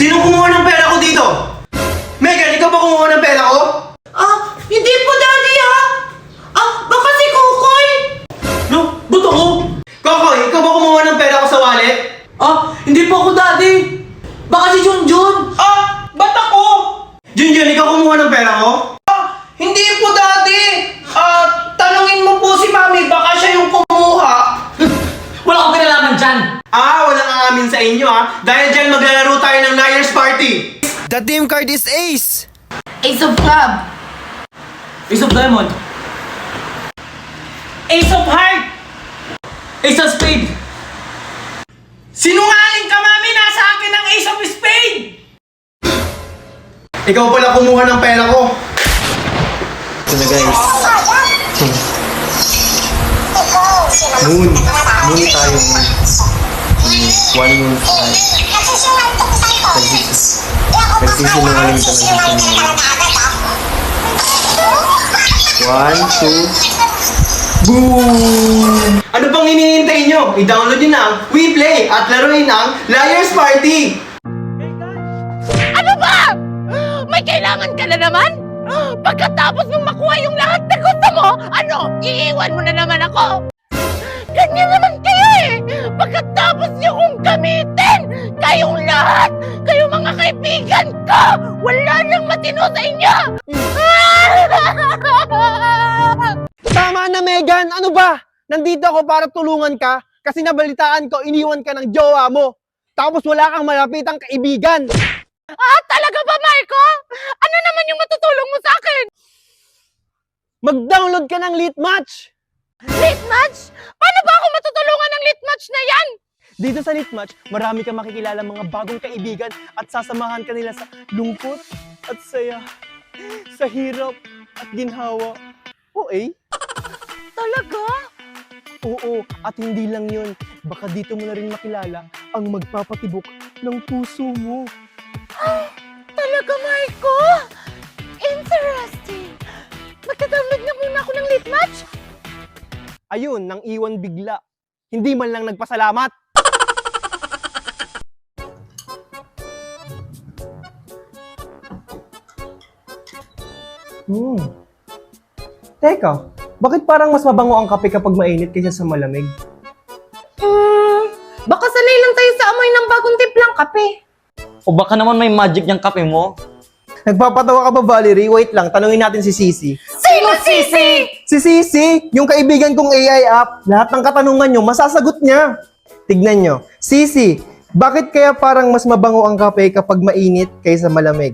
Sino kumuha ng pera ko dito? Megan, ikaw ba kumuha ng pera ko? Hindi po, Daddy, ha? Baka si Kukoy. No, ba't ako? Kokoy, ikaw ba kumuha ng pera ko sa wallet? Hindi po ako, Daddy. Baka si Junjun. Ba't ako? Junjun, ikaw kumuha ng pera ko? Hindi po, Daddy. Tanungin mo po si Mami, baka siya yung kumuha. Wala akong kinalaman dyan! Walang aamin sa inyo dahil dyan maglalaro tayo ng Liar's Party. The team card is Ace. Ace of Club. Ace of Diamond! Ace of Heart. Ace of Spade! Sinungaling ka, Mami. Nasa akin ang Ace of Spade. Ikaw pala kumuha ng pera ko. Ito na guys. Moon tayo. One moon tayo. Nagsisinungaling ka ng One, two. Boom! Ano bang hinihintay nyo? I-download nyo na ang WePlay at laruin ang Liar's Party. Ano ba? May kailangan ka na naman? Pagkatapos mong makuha yung lahat na gusto mo, iiwan mo na naman ako? Ganyan naman kayo eh! Pagkatapos niyo kong gamitin, kayong lahat, kayong mga kaibigan ko, wala nang matino sa inyo! Tama na, Megan! Ano ba? Nandito ako para tulungan ka kasi nabalitaan ko iniwan ka ng jowa mo. Tapos wala kang malapitang kaibigan. Talaga ba, Marco? Ano naman yung matutulong mo sa akin? Mag-download ka ng Lit Match! Lit match? Paano ba ako matutulungan ng lit match na yan? Dito sa Lit Match, marami kang makikilala mga bagong kaibigan at sasamahan ka nila sa lungkot at saya, sa hirap at ginhawa. Talaga? Oo, at hindi lang yun. Baka dito mo na rin makilala ang magpapatibok ng puso mo. Talaga, Marco? Interesting. Magka-download na muna ako ng lit match? Ayun, nang iwan bigla. Hindi man lang nagpasalamat. Teka, bakit parang mas mabango ang kape kapag mainit kaysa sa malamig? Baka sanay lang tayo sa amoy ng bagong timplang kape. O baka naman may magic niyang kape mo? Nagpapatawa ka ba, Valerie? Wait lang, tanungin natin si Sisi. Sino Sisi? Si Sisi, yung kaibigan kong AI app, lahat ng katanungan nyo, masasagot niya. Tignan nyo. Sisi, bakit kaya parang mas mabango ang kape kapag mainit kaysa malamig?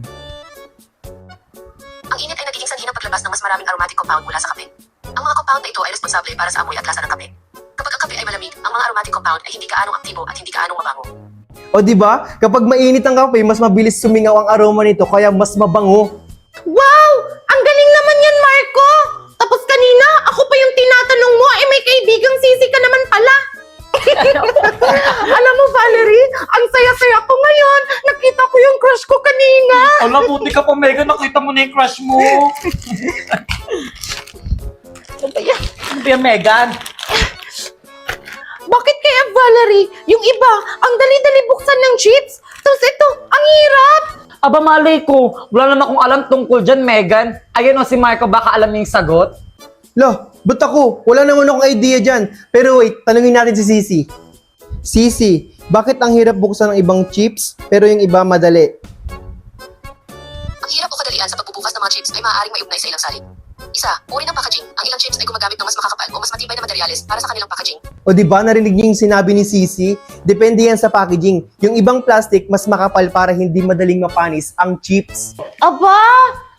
Ang init ay nagiging sanhi ng paglabas ng mas maraming aromatic compound mula sa kape. Ang mga compound na ito ay responsable para sa amoy at lasa ng kape. Kapag ang kape ay malamig, ang mga aromatic compound ay hindi kaanong aktibo at hindi kaanong mabango. O di ba? Kapag mainit ang kape, mas mabilis sumingaw ang aroma nito kaya mas mabango. Wow! Ang galing naman yan, Marco! Tapos kanina, ako pa yung tinatanong mo, may kaibigang Sisi ka naman pala. Alam mo, Valerie, ang saya-saya ko ngayon. Nakita ko yung crush ko kanina. Ala, buti ka pa, Megan. Nakita mo na yung crush mo. Ano ba yan, Megan? Bakit kaya, Valerie, yung iba, ang dali-dali buksan ng sheets? Tapos ito, ang hirap! Aba, malay ko. Wala naman akong alam tungkol dyan, Megan. Ayun o, si Marco, baka alam niya yung sagot. Loh, ba't ako? Wala naman akong idea dyan. Pero wait, tanungin natin si Sisi. Sisi, bakit ang hirap buksan ng ibang chips, pero yung iba madali? Ang hirap o kadalian sa pagbubukas ng mga chips ay maaaring maiugnay sa ilang salin. Isa, uri ng packaging. Ang ilang chips ay gumagamit ng mas makakapal o mas matibay na materyales para sa kanilang packaging. O di ba narinig niyo yung sinabi ni Sisi? Depende yan sa packaging. Yung ibang plastic, mas makapal para hindi madaling mapanis ang chips. Aba,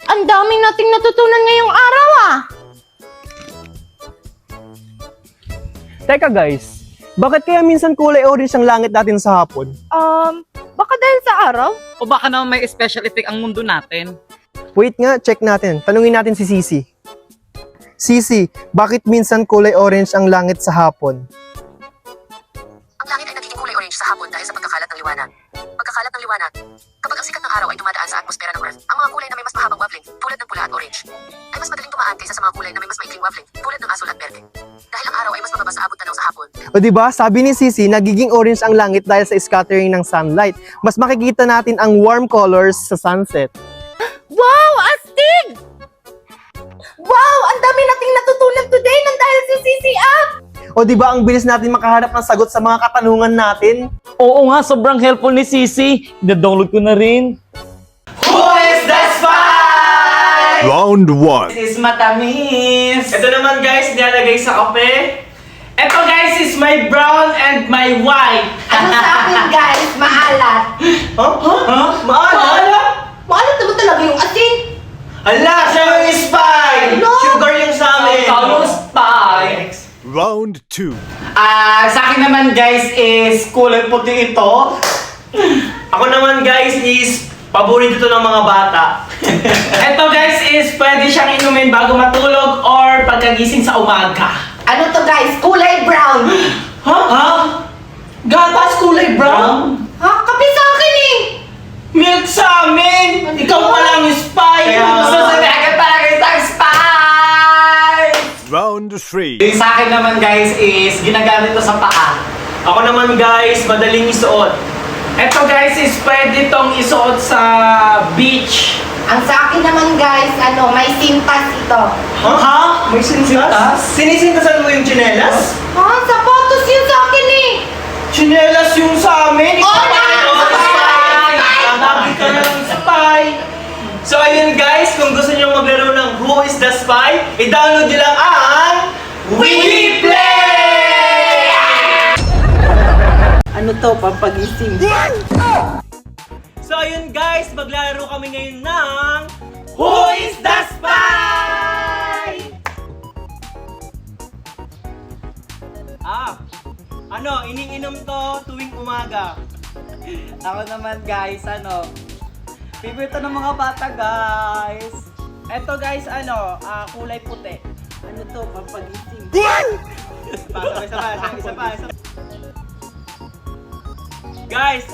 ang daming nating natutunan ngayong araw Teka guys, bakit kaya minsan kulay orange ang langit natin sa hapon? Baka dahil sa araw? O baka naman may special effect ang mundo natin. Wait nga, check natin. Tanungin natin si Sisi. Sisi, bakit minsan kulay orange ang langit sa hapon? Ang langit ay nagiging kulay orange sa hapon dahil sa pagkakalat ng liwanag. Pagkakalat ng liwanag. Kapag ang sikat ng araw ay dumadaan sa atmosfera ng Earth, ang mga kulay na may mas mahabang wavelength, tulad ng pula at orange, ay mas madaling tumaan kaysa sa mga kulay na may mas maikling wavelength, tulad ng asul at berde. Dahil ang araw ay mas mababa sa abot tanaw sa hapon. O O di ba? Sabi ni Sisi, nagiging orange ang langit dahil sa scattering ng sunlight. Mas makikita natin ang warm colors sa sunset. Wow, astig! Wow, ang dami nating natutunan today nang dahil sa CC app! O di ba ang bilis natin makahanap ng sagot sa mga katanungan natin? Oo nga, sobrang helpful ni Sisi. Na-download ko na rin. Who is the spy? Round 1. This is matamis. Ito naman guys, nilalagay sa kape. Ito guys is my brown and my white. Ano sa akin guys, maalat. Huh? Maalat? Maalat naman talaga yung asin. Hala, siya yung spy! No! Sugar yung sa amin. Ikaw spy. Round 2. Sa akin naman guys is kulay puti ito. Ako naman guys is paborito to ng mga bata. Ito guys is pwede siyang inumin bago matulog or pagkagising sa umaga. Ano to guys, kulay brown. Ha? Gatas kulay brown? Ha? Kape sa akin eh. Milk sa amin! Ikaw pa lang yung spy! Susunod talaga isang spy! Round 3. Yung sa akin naman guys is ginagamit ko sa paa. Ako naman guys, madaling isuot. Ito guys is pwede tong isuot sa beach. Ang sa akin naman guys, may sintas ito. Ha? May sintas? Sinisintasan mo yung tsinelas? Ha? Sapatos yun sa akin eh. Tsinelas yung sa amin? Oh, spy! Tatabi ka na ng spy! So ayun guys, kung gusto nyo maglaro ng Who is the Spy, i-download nyo lang ang WePlay! Ano to, pampagising? So ayun guys, maglalaro kami ngayon ng Who is the Spy? Iniinom to tuwing umaga. Ako naman guys, favorite to ng mga bata guys. Eto guys, kulay puti. Ano to, pampagising? Isa pa. Guys,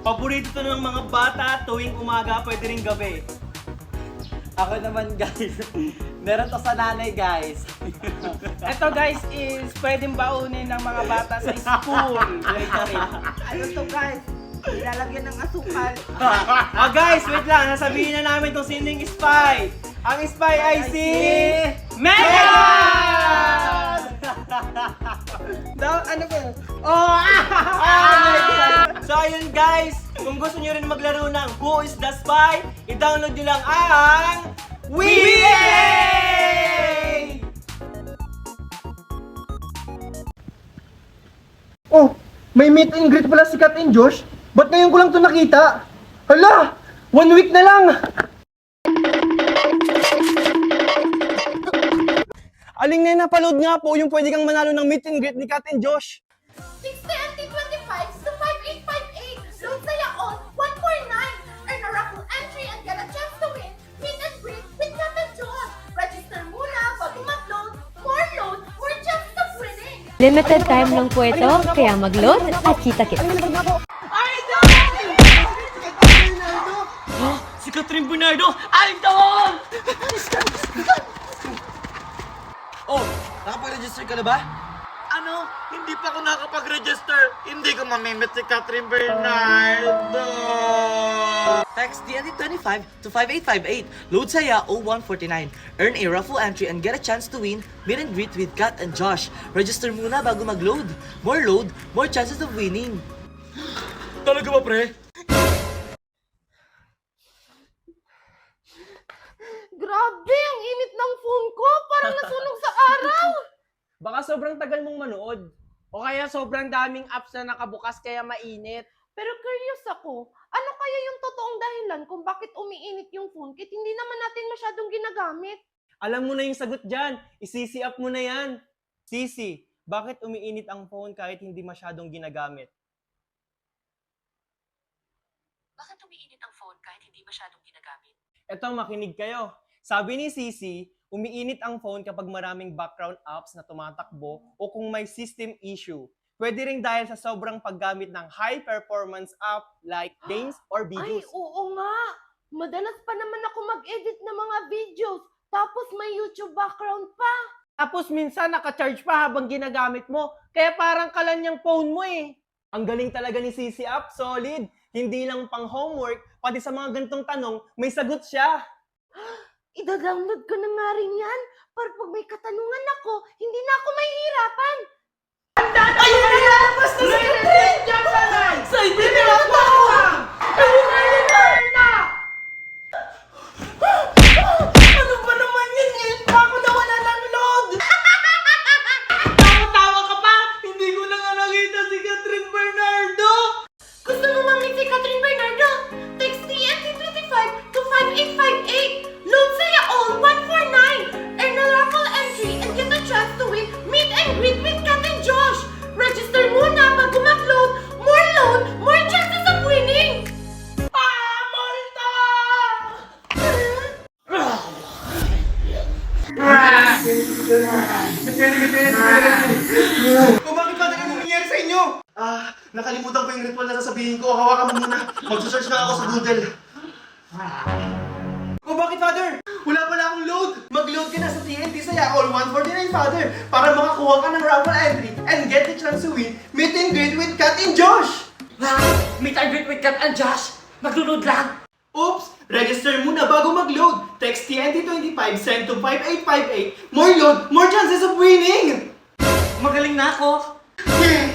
paborito to ng mga bata tuwing umaga, pwede rin gabi. Ako naman guys, meron to sa nanay guys. Ito guys is pwedeng baunin ng mga bata sa school. Ano to guys? Nilalagyan ng asukal. Guys, wait lang. Nasabihin na namin kung sino yung spy. Ang spy ay si... Megan! Ano ba? So ayun guys, kung gusto nyo rin maglaro ng Who is the Spy, i-download nyo lang ang WePlay! Oh, may meet and greet pala si Kat and Josh. Ba't ngayon ko lang to nakita? Hala! 1 week na lang! Aling na napaload nga po yung pwede kang manalo ng meet and greet ni Kat and Josh. 60 MT25 to 5858. Load saya on 149. Earn a raffle entry and get a chance to win. Meet and greet with Kat and Josh. Register muna bago mag-load. More load, more chance of winning. Limited time lang po ito, kaya mag-load at kita-kits. Si Catherine Bernardo! Idol! Oh, nakapag-register ka na ba? Ano? Hindi pa ako nakapag-register. Hindi ko mamimit si Catherine Bernardo. Text DND25 to 5858. Load saya 0149. Earn a raffle entry and get a chance to win meet and greet with Kat and Josh. Register muna bago mag-load. More load, more chances of winning. Talaga ba, pre? Grabe, ang init ng phone ko. Parang nasunog sa araw. Baka sobrang tagal mong manood. O kaya sobrang daming apps na nakabukas kaya mainit. Pero curious ako, ano kaya yung totoong dahilan kung bakit umiinit yung phone kahit hindi naman natin masyadong ginagamit? Alam mo na yung sagot dyan. I-CC up mo na yan. CC, bakit umiinit ang phone kahit hindi masyadong ginagamit? Bakit umiinit ang phone kahit hindi masyadong ginagamit? Eto, makinig kayo. Sabi ni CC, umiinit ang phone kapag maraming background apps na tumatakbo o kung may system issue. Pwede rin dahil sa sobrang paggamit ng high-performance app like games or Ay, videos. oo nga. Madalas pa naman ako mag-edit ng mga videos. Tapos may YouTube background pa. Tapos minsan naka-charge pa habang ginagamit mo. Kaya parang kalan yung phone mo eh. Ang galing talaga ni CC App, solid. Hindi lang pang homework, pati sa mga ganitong tanong, may sagot siya. Ida-download ko na nga rin yan para pag may katanungan ako, hindi na ako mahihirapan. Ayun na lalabas na si Catherine! Diyan ka na! Sa ibinilap mo! Ano ba naman yun? Ngayon pa ako nawala ng load! Tawa-tawa ka pa! Hindi ko na nga nakita si Catherine Bernardo! Gusto mo mamit si Catherine Bernardo? Text TNT25 to 5858. Load saya all 149. Earn a raffle entry and get a chance to win meet and greet with Kat and Josh. Register muna bago mag-load. More load, more chances of winning. Multa! O bakit ba ganun nangyayari sa inyo? Nakalimutan ko yung ritual na sasabihin ko. Hawakan mo muna. Mag-search na ako sa Google. O bakit, Father? Wala pala akong load. Mag-load ka na sa TNT Saya All 149, Father, para makakuha ka ng raffle entry and get the chance to win meet and greet with Kat and Josh. Meet and greet with Kat and Josh! Maglulod lang! Oops! Register muna bago mag-load. Text TNT25 send to 5858. More load, more chances of winning! Magaling na ako! Yeah.